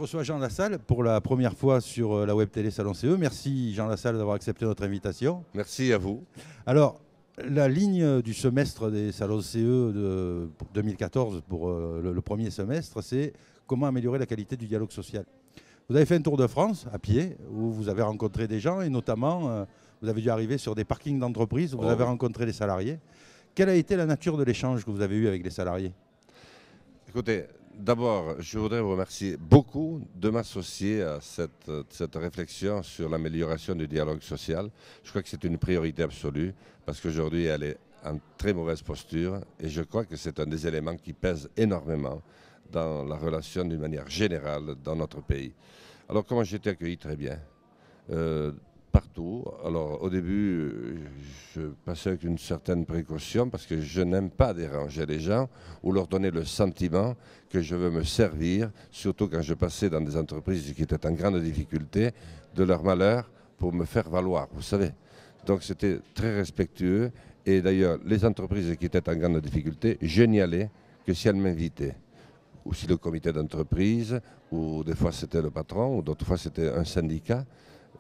reçois Jean Lassalle pour la première fois sur la web télé Salon CE. Merci Jean Lassalle d'avoir accepté notre invitation. Merci à vous. Alors, la ligne du semestre des Salons CE de 2014 pour le premier semestre, c'est comment améliorer la qualité du dialogue social. Vous avez fait un tour de France à pied où vous avez rencontré des gens et notamment vous avez dû arriver sur des parkings d'entreprises où vous avez rencontré des salariés. Quelle a été la nature de l'échange que vous avez eu avec les salariés? Écoutez, d'abord, je voudrais vous remercier beaucoup de m'associer à cette réflexion sur l'amélioration du dialogue social. Je crois que c'est une priorité absolue parce qu'aujourd'hui, elle est en très mauvaise posture et je crois que c'est un des éléments qui pèse énormément dans la relation d'une manière générale dans notre pays. Alors, comment j'ai été accueilli? Très bien. Partout. Alors au début, je passais avec une certaine précaution parce que je n'aime pas déranger les gens ou leur donner le sentiment que je veux me servir, surtout quand je passais dans des entreprises qui étaient en grande difficulté, de leur malheur pour me faire valoir, vous savez. Donc c'était très respectueux et d'ailleurs les entreprises qui étaient en grande difficulté, je n'y allais que si elles m'invitaient. Ou si le comité d'entreprise, ou des fois c'était le patron, ou d'autres fois c'était un syndicat.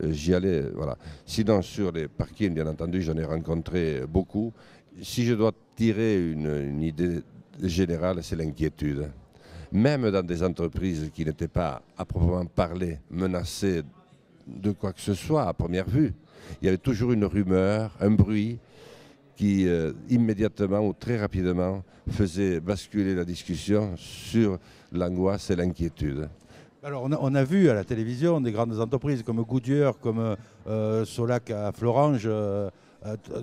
J'y allais, voilà. Sinon, sur les parkings, bien entendu, j'en ai rencontré beaucoup. Si je dois tirer une idée générale, c'est l'inquiétude. Même dans des entreprises qui n'étaient pas, à proprement parler, menacées de quoi que ce soit à première vue, il y avait toujours une rumeur, un bruit qui immédiatement ou très rapidement faisait basculer la discussion sur l'angoisse et l'inquiétude. Alors, on a vu à la télévision des grandes entreprises comme Goodyear, comme Solac à Florange.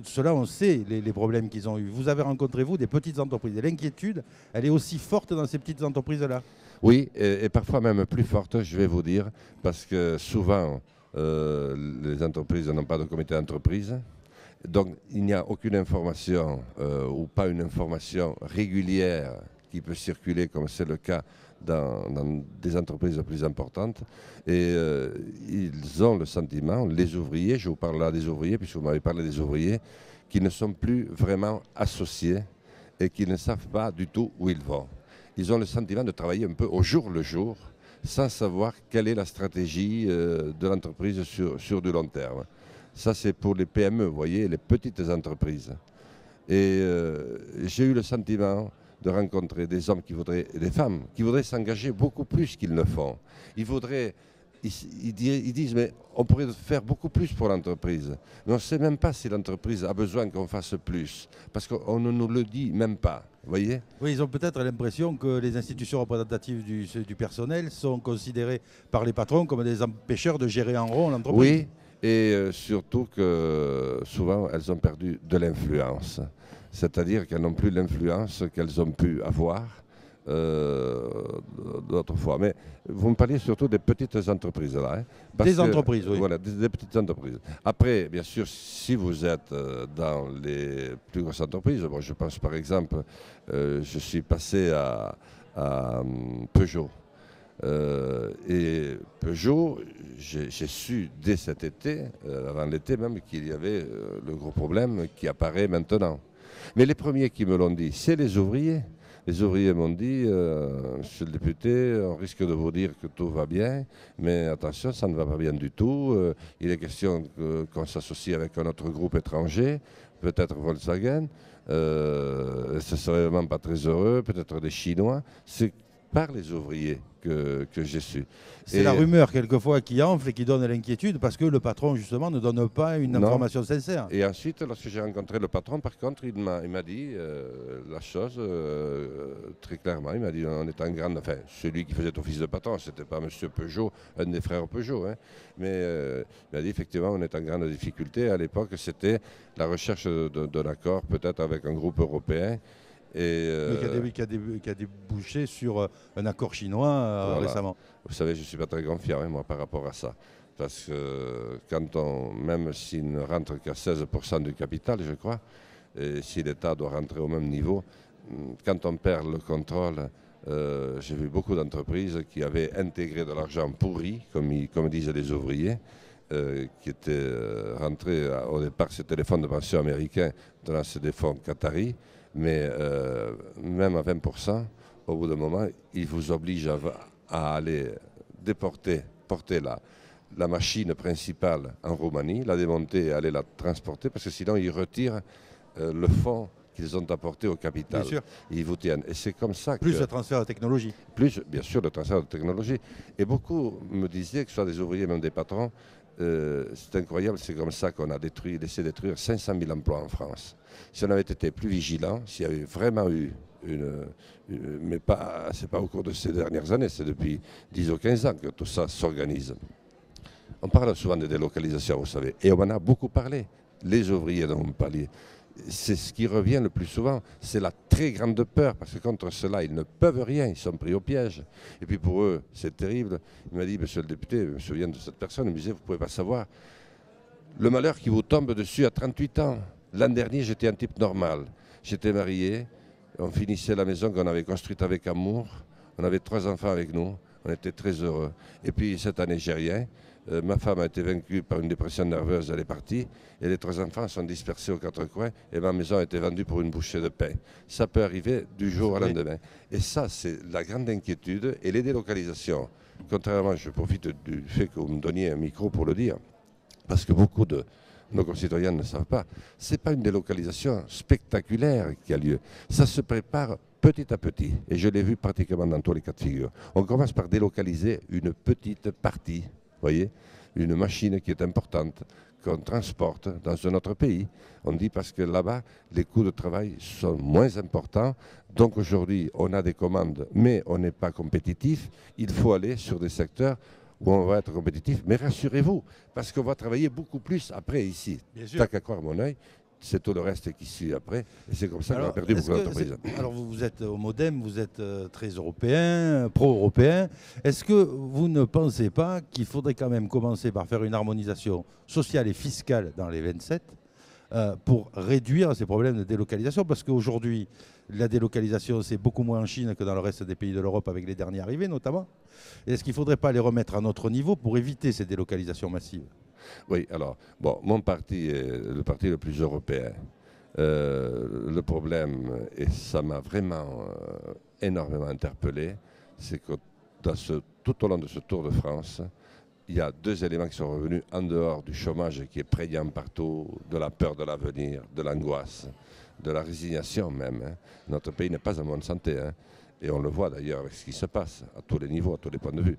Cela, on sait les problèmes qu'ils ont eus. Vous avez rencontré, vous, des petites entreprises. Et l'inquiétude, elle est aussi forte dans ces petites entreprises-là? Oui, et parfois même plus forte, je vais vous dire, parce que souvent, les entreprises n'ont pas de comité d'entreprise. Donc, il n'y a aucune information ou pas une information régulière qui peut circuler, comme c'est le cas dans des entreprises plus importantes. Et ils ont le sentiment, les ouvriers, je vous parle là des ouvriers, puisque vous m'avez parlé des ouvriers, qui ne sont plus vraiment associés et qui ne savent pas du tout où ils vont. Ils ont le sentiment de travailler un peu au jour le jour, sans savoir quelle est la stratégie de l'entreprise sur du long terme. Ça, c'est pour les PME, vous voyez, les petites entreprises. Et j'ai eu le sentiment de rencontrer des hommes qui voudraient, et des femmes qui voudraient s'engager beaucoup plus qu'ils ne font. Ils disent, mais on pourrait faire beaucoup plus pour l'entreprise. Mais on ne sait même pas si l'entreprise a besoin qu'on fasse plus, parce qu'on ne nous le dit même pas. Vous voyez? Oui, ils ont peut-être l'impression que les institutions représentatives du personnel sont considérées par les patrons comme des empêcheurs de gérer en rond l'entreprise. Oui, et surtout que souvent elles ont perdu de l'influence. C'est-à-dire qu'elles n'ont plus l'influence qu'elles ont pu avoir d'autres fois. Mais vous me parliez surtout des petites entreprises là. Des entreprises, oui. Voilà, des petites entreprises. Après, bien sûr, si vous êtes dans les plus grosses entreprises, bon, je pense par exemple, je suis passé à Peugeot. Et Peugeot, j'ai su dès cet été, avant l'été même, qu'il y avait le gros problème qui apparaît maintenant. Mais les premiers qui me l'ont dit, c'est les ouvriers. Les ouvriers m'ont dit, monsieur le député, on risque de vous dire que tout va bien, mais attention, ça ne va pas bien du tout. Il est question qu'on s'associe avec un autre groupe étranger, peut-être Volkswagen. Ce serait vraiment pas très heureux, peut-être des Chinois. C'est par les ouvriers que j'ai su. C'est la rumeur quelquefois qui enfle et qui donne l'inquiétude parce que le patron justement ne donne pas une information sincère. Et ensuite, lorsque j'ai rencontré le patron, par contre, il m'a dit la chose très clairement. Il m'a dit on est en grande... Enfin, celui qui faisait office de patron, c'était pas M. Peugeot, un des frères Peugeot, hein, mais il m'a dit effectivement on est en grande difficulté. À l'époque, c'était la recherche d'un accord peut-être avec un groupe européen. Qui a débouché sur un accord chinois voilà. Récemment. Vous savez, je ne suis pas très confiant, hein, moi, par rapport à ça. Parce que même s'il ne rentre qu'à 16% du capital, je crois, et si l'État doit rentrer au même niveau, quand on perd le contrôle, j'ai vu beaucoup d'entreprises qui avaient intégré de l'argent pourri, comme disent les ouvriers, qui étaient rentrés, au départ, c'était les fonds de pension américains, maintenant c'est des fonds qataris. Mais même à 20%, au bout d'un moment, ils vous obligent à aller porter la machine principale en Roumanie, la démonter et aller la transporter, parce que sinon ils retirent le fonds qu'ils ont apporté au capital. Bien sûr. Ils vous tiennent. Et c'est comme ça que... Plus le transfert de technologie. Plus, bien sûr, le transfert de technologie. Et beaucoup me disaient, que ce soit des ouvriers, même des patrons, c'est incroyable, c'est comme ça qu'on a laissé détruire 500 000 emplois en France. Si on avait été plus vigilant, s'il y avait vraiment eu mais c'est pas au cours de ces dernières années, c'est depuis 10 ou 15 ans que tout ça s'organise. On parle souvent de délocalisation, vous savez, et on en a beaucoup parlé. Les ouvriers dont vous parliez. C'est ce qui revient le plus souvent, c'est la très grande peur, parce que contre cela, ils ne peuvent rien, ils sont pris au piège. Et puis pour eux, c'est terrible. Il m'a dit, monsieur le député, je me souviens de cette personne, il me disait, vous ne pouvez pas savoir le malheur qui vous tombe dessus à 38 ans. L'an dernier, j'étais un type normal. J'étais marié, on finissait la maison qu'on avait construite avec amour, on avait 3 enfants avec nous, on était très heureux. Et puis cette année, j'ai rien. Ma femme a été vaincue par une dépression nerveuse, elle est partie, et les 3 enfants sont dispersés aux 4 coins, et ma maison a été vendue pour une bouchée de pain. Ça peut arriver du jour au lendemain. Et ça, c'est la grande inquiétude, et les délocalisations. Contrairement, je profite du fait que vous me donniez un micro pour le dire, parce que beaucoup de nos concitoyens ne savent pas, ce n'est pas une délocalisation spectaculaire qui a lieu, ça se prépare petit à petit, et je l'ai vu pratiquement dans tous les cas de figure. On commence par délocaliser une petite partie, voyez, une machine qui est importante, qu'on transporte dans un autre pays. On dit parce que là-bas, les coûts de travail sont moins importants. Donc aujourd'hui, on a des commandes, mais on n'est pas compétitif. Il faut aller sur des secteurs où on va être compétitif. Mais rassurez-vous, parce qu'on va travailler beaucoup plus après ici. Tant qu'à croire mon œil, c'est tout le reste qui suit après. Et c'est comme ça qu'on a perdu beaucoup d'entreprises. Alors vous êtes au Modem, vous êtes très européen, pro-européen. Est-ce que vous ne pensez pas qu'il faudrait quand même commencer par faire une harmonisation sociale et fiscale dans les 27 pour réduire ces problèmes de délocalisation? Parce qu'aujourd'hui, la délocalisation, c'est beaucoup moins en Chine que dans le reste des pays de l'Europe, avec les derniers arrivés notamment. Est-ce qu'il ne faudrait pas les remettre à notre niveau pour éviter ces délocalisations massives? Oui, alors, bon, mon parti est le parti le plus européen. Le problème, et ça m'a vraiment énormément interpellé, c'est que tout au long de ce Tour de France, il y a 2 éléments qui sont revenus en dehors du chômage qui est prégnant partout, de la peur de l'avenir, de l'angoisse, de la résignation même. Hein. Notre pays n'est pas en bonne santé, hein, et on le voit d'ailleurs avec ce qui se passe à tous les niveaux, à tous les points de vue.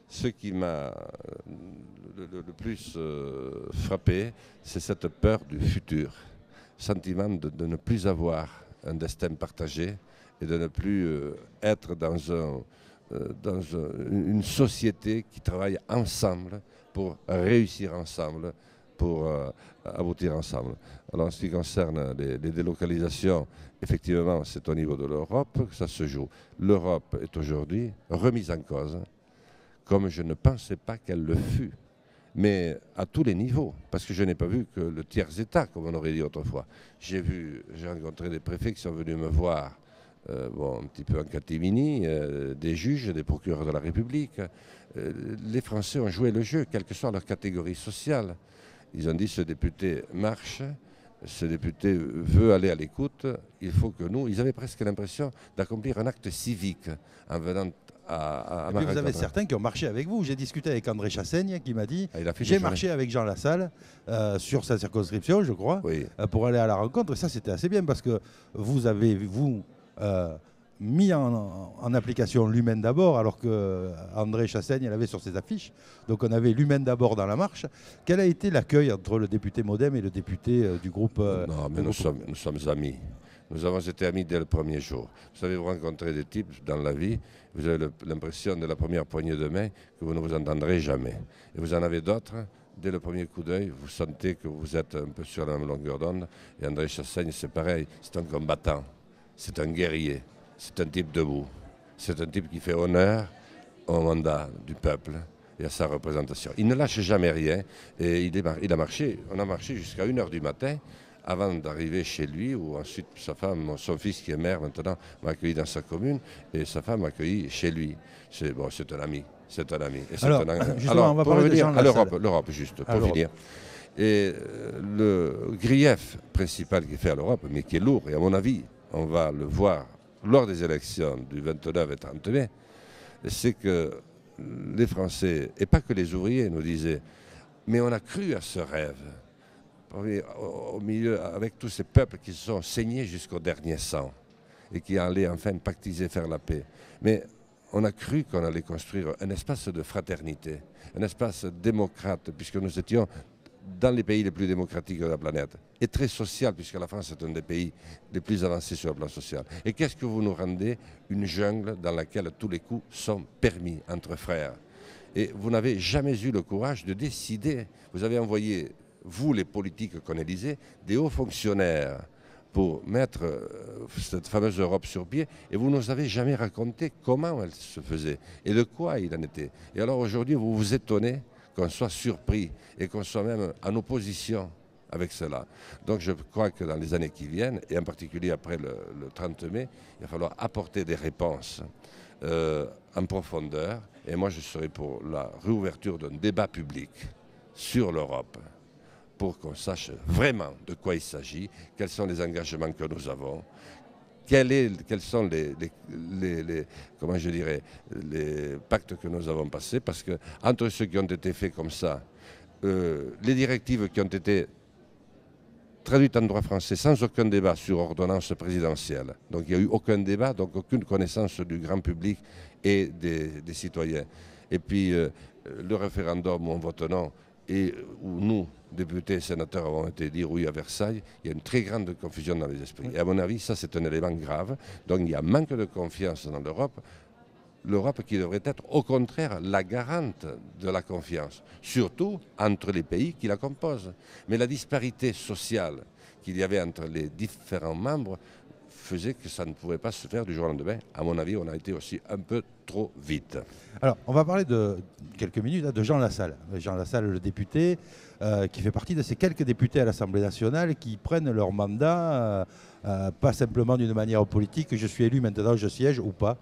Ce qui m'a le plus frappé, c'est cette peur du futur, sentiment de ne plus avoir un destin partagé et de ne plus être dans une société qui travaille ensemble pour réussir ensemble, pour aboutir ensemble. Alors en ce qui concerne les délocalisations, effectivement, c'est au niveau de l'Europe que ça se joue. L'Europe est aujourd'hui remise en cause, comme je ne pensais pas qu'elle le fût, mais à tous les niveaux, parce que je n'ai pas vu que le tiers-État, comme on aurait dit autrefois. J'ai rencontré des préfets qui sont venus me voir, un petit peu en catimini, des juges, des procureurs de la République. Les Français ont joué le jeu, quelle que soit leur catégorie sociale. Ils ont dit, ce député marche, ce député veut aller à l'écoute, il faut que nous... Ils avaient presque l'impression d'accomplir un acte civique en venant à ma rencontre. Vous avez certains qui ont marché avec vous. J'ai discuté avec André Chassaigne qui m'a dit j'ai marché avec Jean Lassalle sur sa circonscription, je crois, oui, pour aller à la rencontre. Et ça, c'était assez bien parce que vous avez, mis en application l'humain d'abord, alors que André Chassaigne l'avait sur ses affiches. Donc on avait l'humain d'abord dans la marche. Quel a été l'accueil entre le député Modem et le député du groupe Non, mais nous sommes amis. Nous avons été amis dès le premier jour. Vous savez, vous rencontrez des types dans la vie, vous avez l'impression de la première poignée de main que vous ne vous entendrez jamais. Et vous en avez d'autres, dès le premier coup d'œil, vous sentez que vous êtes un peu sur la même longueur d'onde. Et André Chassaigne, c'est pareil, c'est un combattant, c'est un guerrier, c'est un type debout, c'est un type qui fait honneur au mandat du peuple et à sa représentation. Il ne lâche jamais rien et on a marché jusqu'à 1h du matin avant d'arriver chez lui, où ensuite sa femme, son fils qui est maire maintenant, m'a accueilli dans sa commune, et sa femme m'a accueilli chez lui. C'est un ami, c'est un ami. Justement, on va parler de Jean Lassalle. L'Europe, juste, pour finir. Et le grief principal qui fait à l'Europe, mais qui est lourd, et à mon avis, on va le voir lors des élections du 29 et 30 mai, c'est que les Français, et pas que les ouvriers, nous disaient, mais on a cru à ce rêve. Au milieu, avec tous ces peuples qui se sont saignés jusqu'au dernier sang et qui allaient enfin pactiser, faire la paix. Mais on a cru qu'on allait construire un espace de fraternité, un espace démocrate, puisque nous étions dans les pays les plus démocratiques de la planète, et très social, puisque la France est un des pays les plus avancés sur le plan social. Et qu'est-ce que vous nous rendez? Une jungle dans laquelle tous les coups sont permis entre frères. Et vous n'avez jamais eu le courage de décider. Vous avez envoyé, vous les politiques qu'on élisait, des hauts fonctionnaires pour mettre cette fameuse Europe sur pied, et vous ne nous avez jamais raconté comment elle se faisait et de quoi il en était. Et alors aujourd'hui, vous vous étonnez qu'on soit surpris et qu'on soit même en opposition avec cela. Donc je crois que dans les années qui viennent, et en particulier après le 30 mai, il va falloir apporter des réponses en profondeur. Et moi, je serai pour la réouverture d'un débat public sur l'Europe, pour qu'on sache vraiment de quoi il s'agit, quels sont les engagements que nous avons, quels sont comment je dirais, les pactes que nous avons passés, parce que entre ceux qui ont été faits comme ça, les directives qui ont été traduites en droit français sans aucun débat sur ordonnance présidentielle, donc il n'y a eu aucun débat, donc aucune connaissance du grand public et des citoyens. Et puis le référendum où on vote non, et où nous, députés et sénateurs, avons été dire oui à Versailles, il y a une très grande confusion dans les esprits. Et à mon avis, ça c'est un élément grave. Donc il y a manque de confiance dans l'Europe. L'Europe qui devrait être au contraire la garante de la confiance, surtout entre les pays qui la composent. Mais la disparité sociale qu'il y avait entre les différents membres faisait que ça ne pouvait pas se faire du jour au lendemain. À mon avis, on a été aussi un peu trop vite. Alors, on va parler de quelques minutes là, de Jean Lassalle. Jean Lassalle, le député, qui fait partie de ces quelques députés à l'Assemblée nationale qui prennent leur mandat, pas simplement d'une manière politique, je suis élu, maintenant je siège ou pas.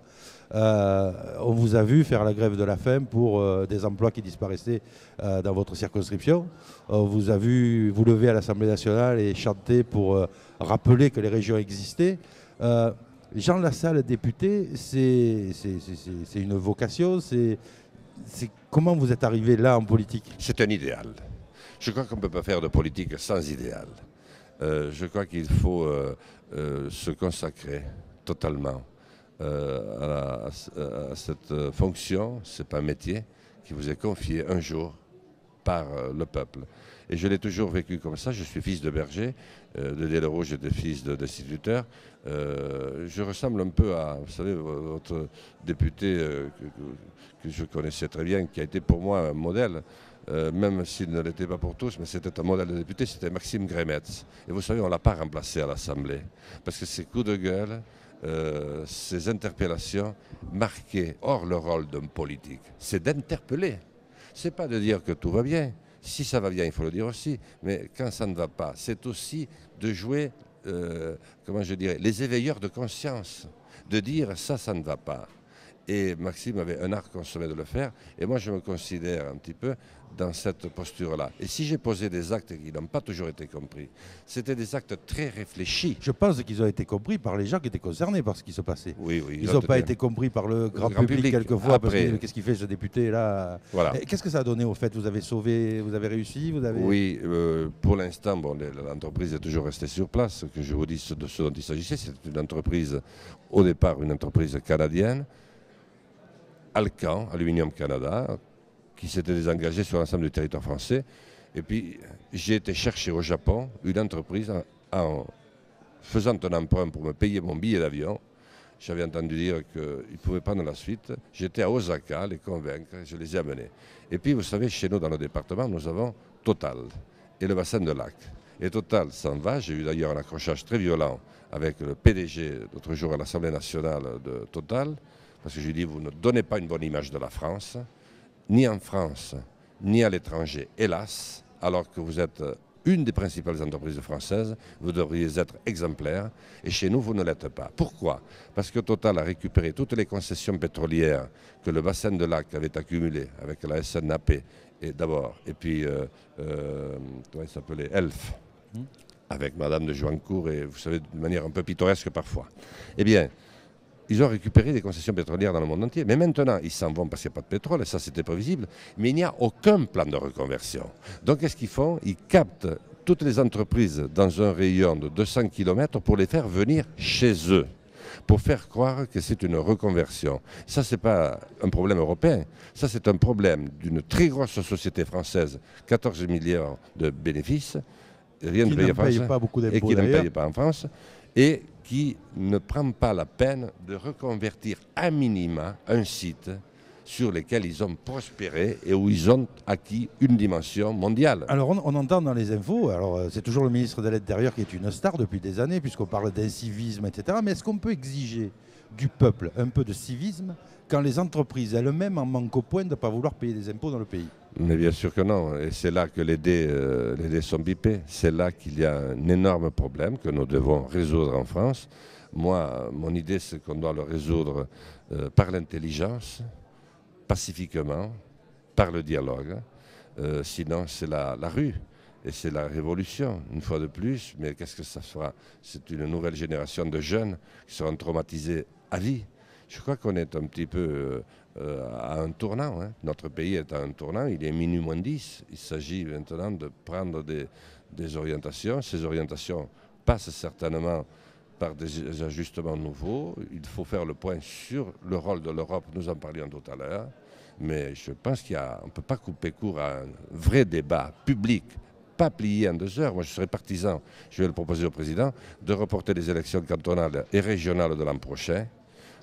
On vous a vu faire la grève de la faim pour des emplois qui disparaissaient dans votre circonscription. On vous a vu vous lever à l'Assemblée nationale et chanter pour rappeler que les régions existaient. Jean Lassalle, député, c'est une vocation. Comment vous êtes arrivé là en politique? C'est un idéal. Je crois qu'on ne peut pas faire de politique sans idéal. Je crois qu'il faut se consacrer totalement à cette fonction. Ce n'est pas un métier qui vous est confié un jour par le peuple. Et je l'ai toujours vécu comme ça. Je suis fils de berger, de Delarouge, j'étais fils d'instituteur. Je ressemble un peu à, vous savez, votre député que je connaissais très bien, qui a été pour moi un modèle, même s'il ne l'était pas pour tous, mais c'était un modèle de député, c'était Maxime Grémetz. Et vous savez, on ne l'a pas remplacé à l'Assemblée, parce que ses coups de gueule, ces interpellations marquaient hors le rôle d'un politique. C'est d'interpeller. C'est pas de dire que tout va bien. Si ça va bien, il faut le dire aussi. Mais quand ça ne va pas, c'est aussi de jouer, comment je dirais, les éveilleurs de conscience. De dire ça ne va pas. Et Maxime avait un art consommé de le faire. Et moi, je me considère un petit peu dans cette posture-là. Et si j'ai posé des actes qui n'ont pas toujours été compris, c'était des actes très réfléchis. Je pense qu'ils ont été compris par les gens qui étaient concernés par ce qui se passait. Oui, oui. Ils n'ont pas été compris par le grand public quelquefois. Après, parce que qu'est-ce qu'il fait ce député-là? Voilà. Qu'est-ce que ça a donné au fait? Vous avez sauvé, vous avez réussi, Oui, pour l'instant, bon, l'entreprise est toujours restée sur place. Que je vous dise de ce dont il s'agissait, c'est une entreprise, au départ, une entreprise canadienne, Alcan, Aluminium Canada, qui s'était désengagé sur l'ensemble du territoire français. Et puis, j'ai été chercher au Japon une entreprise en faisant un emprunt pour me payer mon billet d'avion. J'avais entendu dire qu'ils ne pouvaient pas prendre la suite. J'étais à Osaka, les convaincre, je les ai amenés. Et puis, vous savez, chez nous, dans le département, nous avons Total et le bassin de Lac. Et Total s'en va. J'ai eu d'ailleurs un accrochage très violent avec le PDG l'autre jour à l'Assemblée nationale de Total, parce que je lui ai dit, vous ne donnez pas une bonne image de la France, ni en France, ni à l'étranger, hélas, alors que vous êtes une des principales entreprises françaises, vous devriez être exemplaire, et chez nous, vous ne l'êtes pas. Pourquoi? Parce que Total a récupéré toutes les concessions pétrolières que le bassin de Lac avait accumulées avec la SNAP, et d'abord, et puis, comment il s'appelait, Elf, avec Madame de Jouancourt, et vous savez, de manière un peu pittoresque parfois. Eh bien, ils ont récupéré des concessions pétrolières dans le monde entier. Mais maintenant, ils s'en vont parce qu'il n'y a pas de pétrole, et ça c'était prévisible. Mais il n'y a aucun plan de reconversion. Donc qu'est-ce qu'ils font? Ils captent toutes les entreprises dans un rayon de 200 km pour les faire venir chez eux, pour faire croire que c'est une reconversion. Ça, ce n'est pas un problème européen. Ça, c'est un problème d'une très grosse société française, 14 milliards de bénéfices, rien de payé en France, pas beaucoup d'impôts et qui ne d'ailleurs. paye pas en France, et qui ne prend pas la peine de reconvertir à minima un site sur lesquels ils ont prospéré et où ils ont acquis une dimension mondiale. Alors on entend dans les infos, alors c'est toujours le ministre de l'Intérieur qui est une star depuis des années, puisqu'on parle d'incivisme, etc. Mais est-ce qu'on peut exiger du peuple un peu de civisme quand les entreprises elles-mêmes en manquent au point de ne pas vouloir payer des impôts dans le pays? Mais bien sûr que non, et c'est là que les dés sont bipés. C'est là qu'il y a un énorme problème que nous devons résoudre en France. Moi, mon idée, c'est qu'on doit le résoudre par l'intelligence, pacifiquement, par le dialogue. Sinon, c'est la rue et c'est la révolution, une fois de plus. Mais qu'est-ce que ça fera? C'est une nouvelle génération de jeunes qui seront traumatisés à vie. Je crois qu'on est un petit peu à un tournant. Hein. Notre pays est à un tournant. Il est minuit moins 10. Il s'agit maintenant de prendre des orientations. Ces orientations passent certainement par des ajustements nouveaux. Il faut faire le point sur le rôle de l'Europe. Nous en parlions tout à l'heure. Mais je pense qu'on ne peut pas couper court à un vrai débat public, pas plié en 2 heures. Moi, je serais partisan, je vais le proposer au président, de reporter les élections cantonales et régionales de l'an prochain,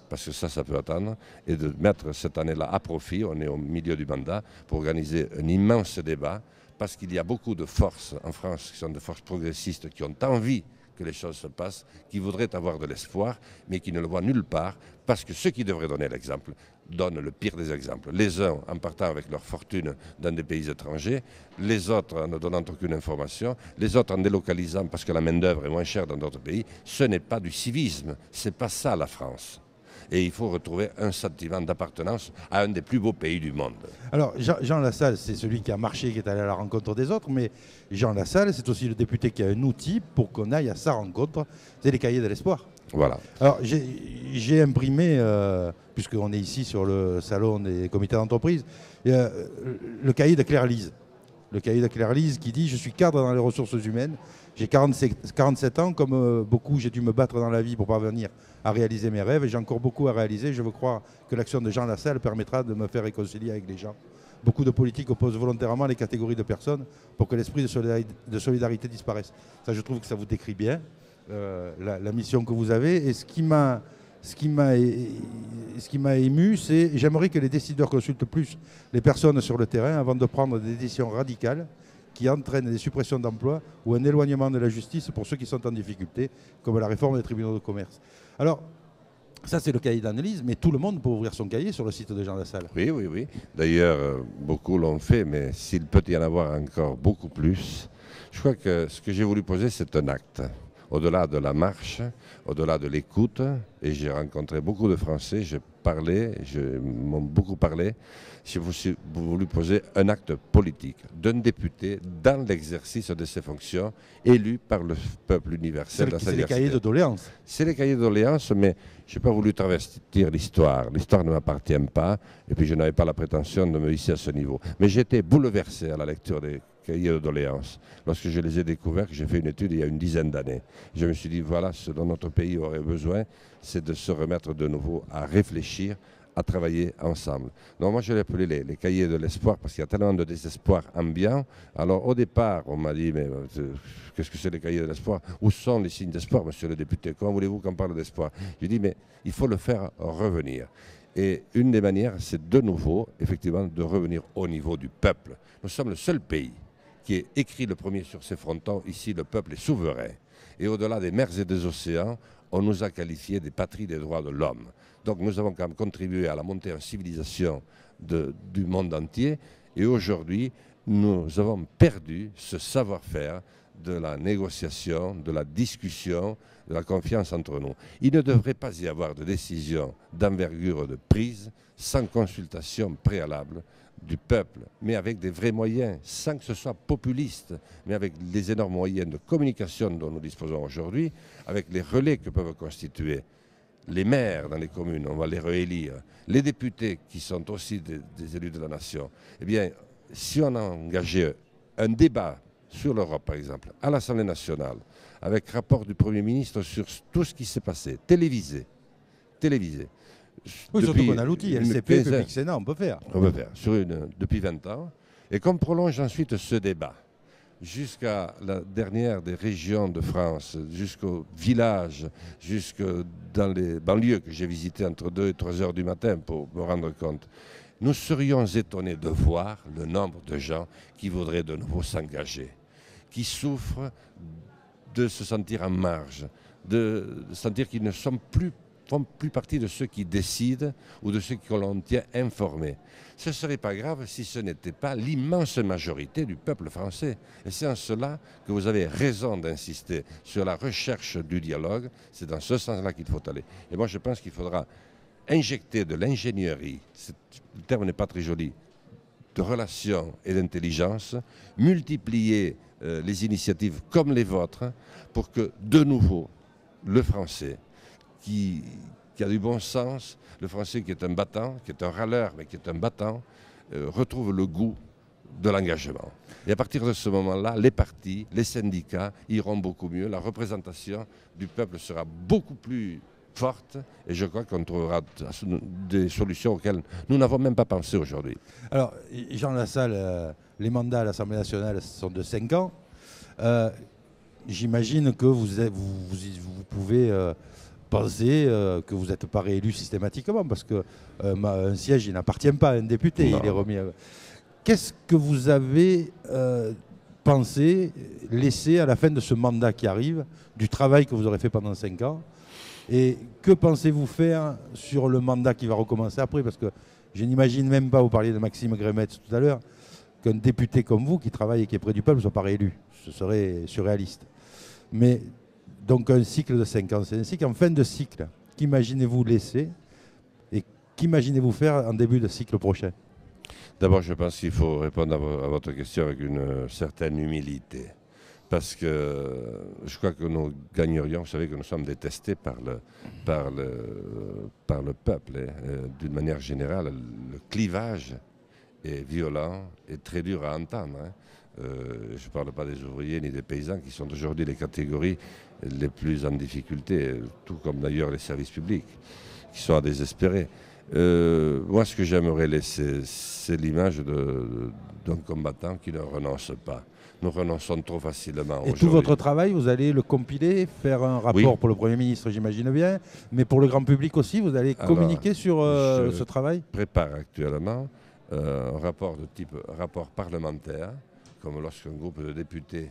parce que ça peut attendre, et de mettre cette année-là à profit, on est au milieu du mandat, pour organiser un immense débat, parce qu'il y a beaucoup de forces en France qui sont des forces progressistes qui ont envie que les choses se passent, qui voudraient avoir de l'espoir, mais qui ne le voient nulle part, parce que ceux qui devraient donner l'exemple donnent le pire des exemples. Les uns en partant avec leur fortune dans des pays étrangers, les autres en ne donnant aucune information, les autres en délocalisant parce que la main-d'œuvre est moins chère dans d'autres pays. Ce n'est pas du civisme, c'est pas ça la France. Et il faut retrouver un sentiment d'appartenance à un des plus beaux pays du monde. Alors Jean Lassalle, c'est celui qui a marché, qui est allé à la rencontre des autres, mais Jean Lassalle, c'est aussi le député qui a un outil pour qu'on aille à sa rencontre, c'est les cahiers de l'espoir. Voilà. Alors j'ai imprimé, puisqu'on est ici sur le salon des comités d'entreprise, le cahier de Claire Lise. Le cahier de Claire Lise qui dit « Je suis cadre dans les ressources humaines, j'ai 47 ans, comme beaucoup j'ai dû me battre dans la vie pour parvenir à réaliser mes rêves et j'ai encore beaucoup à réaliser. Je veux croire que l'action de Jean Lassalle permettra de me faire réconcilier avec les gens. Beaucoup de politiques opposent volontairement les catégories de personnes pour que l'esprit de solidarité disparaisse. » Ça, je trouve que ça vous décrit bien la mission que vous avez. Et ce qui m'a ému, c'est j'aimerais que les décideurs consultent plus les personnes sur le terrain avant de prendre des décisions radicales qui entraînent des suppressions d'emplois ou un éloignement de la justice pour ceux qui sont en difficulté, comme la réforme des tribunaux de commerce. Alors, ça c'est le cahier d'analyse, mais tout le monde peut ouvrir son cahier sur le site de Jean Lassalle. Oui, oui, oui. D'ailleurs, beaucoup l'ont fait, mais s'il peut y en avoir encore beaucoup plus, je crois que ce que j'ai voulu poser, c'est un acte. Au-delà de la marche, au-delà de l'écoute, et j'ai rencontré beaucoup de Français, j'ai parlé, m'ont beaucoup parlé, j'ai voulu poser un acte politique d'un député dans l'exercice de ses fonctions, élu par le peuple universel. C'est les cahiers de doléances. C'est les cahiers de doléances, mais je n'ai pas voulu travestir l'histoire. L'histoire ne m'appartient pas, et puis je n'avais pas la prétention de me hisser à ce niveau. Mais j'étais bouleversé à la lecture des cahiers de doléances. Lorsque je les ai découverts, j'ai fait une étude il y a une dizaine d'années. Je me suis dit, voilà, ce dont notre pays aurait besoin, c'est de se remettre de nouveau à réfléchir, à travailler ensemble. Donc moi, je l'ai appelé les cahiers de l'espoir parce qu'il y a tellement de désespoir ambiant. Alors au départ, on m'a dit, mais qu'est-ce que c'est les cahiers de l'espoir? Où sont les signes d'espoir, monsieur le député? Comment voulez-vous qu'on parle d'espoir? Je dis, mais il faut le faire revenir. Et une des manières, c'est de nouveau, effectivement, de revenir au niveau du peuple. Nous sommes le seul pays qui est écrit le premier sur ses frontons. Ici, le peuple est souverain. Et au-delà des mers et des océans, on nous a qualifiés des patries des droits de l'homme. Donc nous avons quand même contribué à la montée en civilisation du monde entier. Et aujourd'hui, nous avons perdu ce savoir-faire de la négociation, de la discussion, de la confiance entre nous. Il ne devrait pas y avoir de décision d'envergure de prise sans consultation préalable du peuple, mais avec des vrais moyens, sans que ce soit populiste, mais avec les énormes moyens de communication dont nous disposons aujourd'hui, avec les relais que peuvent constituer les maires dans les communes, on va les réélire, les députés qui sont aussi des élus de la nation, eh bien, si on a engagé un débat sur l'Europe, par exemple, à l'Assemblée nationale, avec rapport du Premier ministre sur tout ce qui s'est passé, télévisé. Oui, surtout qu'on a l'outil, LCP, Public Sénat, on peut faire. On peut faire, depuis 20 ans. Et qu'on prolonge ensuite ce débat jusqu'à la dernière des régions de France, jusqu'au village, jusque dans les banlieues que j'ai visitées entre 2 et 3 heures du matin pour me rendre compte, nous serions étonnés de voir le nombre de gens qui voudraient de nouveau s'engager, qui souffrent de se sentir en marge, de sentir qu'ils ne font plus partie de ceux qui décident ou de ceux que l'on tient informés. Ce ne serait pas grave si ce n'était pas l'immense majorité du peuple français. Et c'est en cela que vous avez raison d'insister sur la recherche du dialogue. C'est dans ce sens-là qu'il faut aller. Et moi, je pense qu'il faudra injecter de l'ingénierie, le terme n'est pas très joli, de relations et d'intelligence, multiplier les initiatives comme les vôtres pour que, de nouveau, le français, qui a du bon sens, le français qui est un battant, qui est un râleur, mais qui est un battant, retrouve le goût de l'engagement. Et à partir de ce moment-là, les partis, les syndicats iront beaucoup mieux, la représentation du peuple sera beaucoup plus forte et je crois qu'on trouvera des solutions auxquelles nous n'avons même pas pensé aujourd'hui. Alors, Jean Lassalle, les mandats à l'Assemblée nationale sont de 5 ans. J'imagine que vous pouvez penser que vous n'êtes pas réélu systématiquement parce qu'un siège, il n'appartient pas à un député, il est remis à... Qu'est-ce que vous avez pensé, laisser à la fin de ce mandat qui arrive, du travail que vous aurez fait pendant 5 ans? Et que pensez-vous faire sur le mandat qui va recommencer après? Parce que je n'imagine même pas, vous parliez de Maxime Grémetz tout à l'heure, qu'un député comme vous, qui travaille et qui est près du peuple, ne soit pas réélu. Ce serait surréaliste. Mais donc un cycle de 5 ans, c'est ainsi qu'en fin de cycle, qu'imaginez-vous laisser et qu'imaginez-vous faire en début de cycle prochain? D'abord, je pense qu'il faut répondre à votre question avec une certaine humilité. Parce que je crois que nous gagnerions, vous savez que nous sommes détestés par le peuple. D'une manière générale, le clivage est violent et très dur à entendre. Je ne parle pas des ouvriers ni des paysans qui sont aujourd'hui les catégories les plus en difficulté, tout comme d'ailleurs les services publics, qui sont à désespérer. Moi, ce que j'aimerais laisser, c'est l'image d'un combattant qui ne renonce pas. Nous renonçons trop facilement. Et tout votre travail, vous allez le compiler, faire un rapport pour le Premier ministre, j'imagine bien, mais pour le grand public aussi, vous allez communiquer sur ce travail? Je prépare actuellement un rapport de type rapport parlementaire, comme lorsqu'un groupe de députés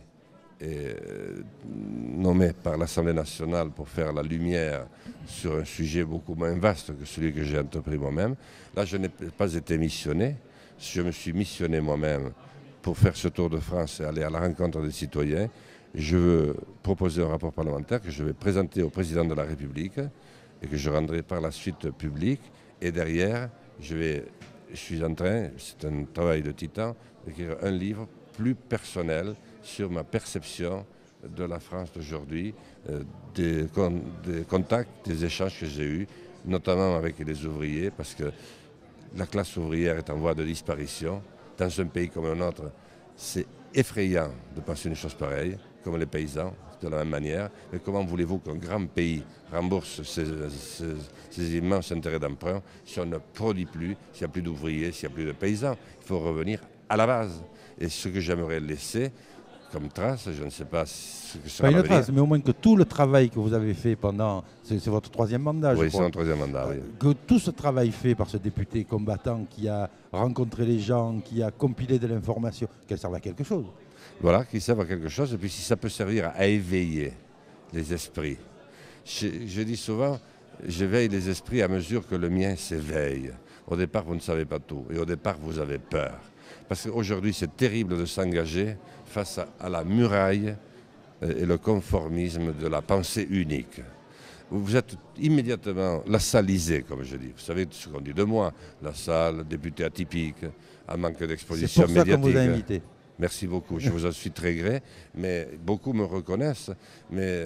est nommé par l'Assemblée nationale pour faire la lumière sur un sujet beaucoup moins vaste que celui que j'ai entrepris moi-même. Là, je n'ai pas été missionné, je me suis missionné moi-même pour faire ce tour de France et aller à la rencontre des citoyens. Je veux proposer un rapport parlementaire que je vais présenter au président de la République et que je rendrai par la suite public. Et derrière, je suis en train, c'est un travail de titan, d'écrire un livre plus personnel sur ma perception de la France d'aujourd'hui, des contacts, des échanges que j'ai eus, notamment avec les ouvriers, parce que la classe ouvrière est en voie de disparition. Dans un pays comme le nôtre, c'est effrayant de penser une chose pareille, comme les paysans, de la même manière. Mais comment voulez-vous qu'un grand pays rembourse ses immenses intérêts d'emprunt si on ne produit plus, s'il n'y a plus d'ouvriers, s'il n'y a plus de paysans? Il faut revenir à la base. Et ce que j'aimerais laisser comme trace, je ne sais pas ce que sera l'avenir. Pas une trace, mais au moins que tout le travail que vous avez fait pendant... C'est votre 3e mandat, je crois. Oui, c'est mon 3e mandat, oui. Que tout ce travail fait par ce député combattant qui a rencontré les gens, qui a compilé de l'information, qu'elle serve à quelque chose. Voilà, qu'il serve à quelque chose, et puis si ça peut servir à éveiller les esprits. Je dis souvent, j'éveille les esprits à mesure que le mien s'éveille. Au départ, vous ne savez pas tout, et au départ, vous avez peur. Parce qu'aujourd'hui, c'est terrible de s'engager face à la muraille et le conformisme de la pensée unique. Vous êtes immédiatement lassalisé, comme je dis. Vous savez ce qu'on dit de moi, Lassalle, député atypique, un manque d'exposition médiatique. C'est pour ça qu'on vous a invité. Merci beaucoup, je vous en suis très gré, mais beaucoup me reconnaissent. Mais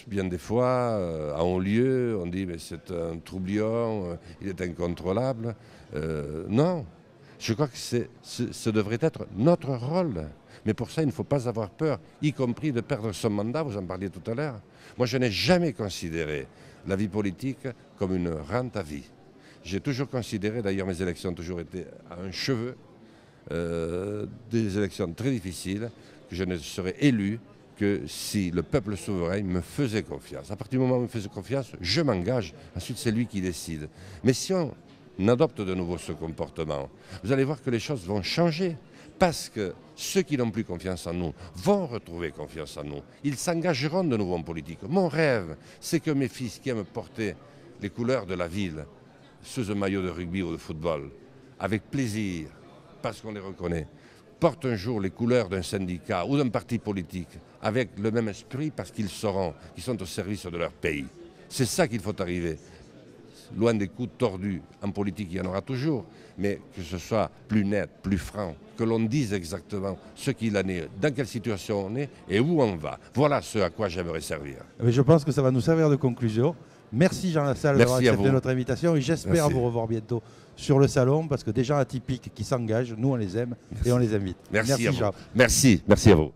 bien des fois, à Honlieu, on dit mais c'est un troublion, il est incontrôlable. Non, je crois que ce devrait être notre rôle. Mais pour ça, il ne faut pas avoir peur, y compris de perdre son mandat, vous en parliez tout à l'heure. Moi, je n'ai jamais considéré la vie politique comme une rente à vie. J'ai toujours considéré, d'ailleurs mes élections ont toujours été à un cheveu, des élections très difficiles, que je ne serais élu que si le peuple souverain me faisait confiance. À partir du moment où il me faisait confiance, je m'engage, ensuite c'est lui qui décide. Mais si on adopte de nouveau ce comportement, vous allez voir que les choses vont changer. Parce que ceux qui n'ont plus confiance en nous vont retrouver confiance en nous. Ils s'engageront de nouveau en politique. Mon rêve, c'est que mes fils qui aiment porter les couleurs de la ville sous un maillot de rugby ou de football, avec plaisir, parce qu'on les reconnaît, portent un jour les couleurs d'un syndicat ou d'un parti politique avec le même esprit parce qu'ils sauront qu'ils sont au service de leur pays. C'est ça qu'il faut arriver. Loin des coups tordus, en politique il y en aura toujours, mais que ce soit plus net, plus franc, que l'on dise exactement ce qu'il en est, dans quelle situation on est et où on va. Voilà ce à quoi j'aimerais servir. Mais je pense que ça va nous servir de conclusion. Merci Jean Lassalle d'avoir accepté notre invitation et j'espère vous revoir bientôt sur le salon parce que des gens atypiques qui s'engagent, nous on les aime et on les invite. Merci Jean. Merci à vous.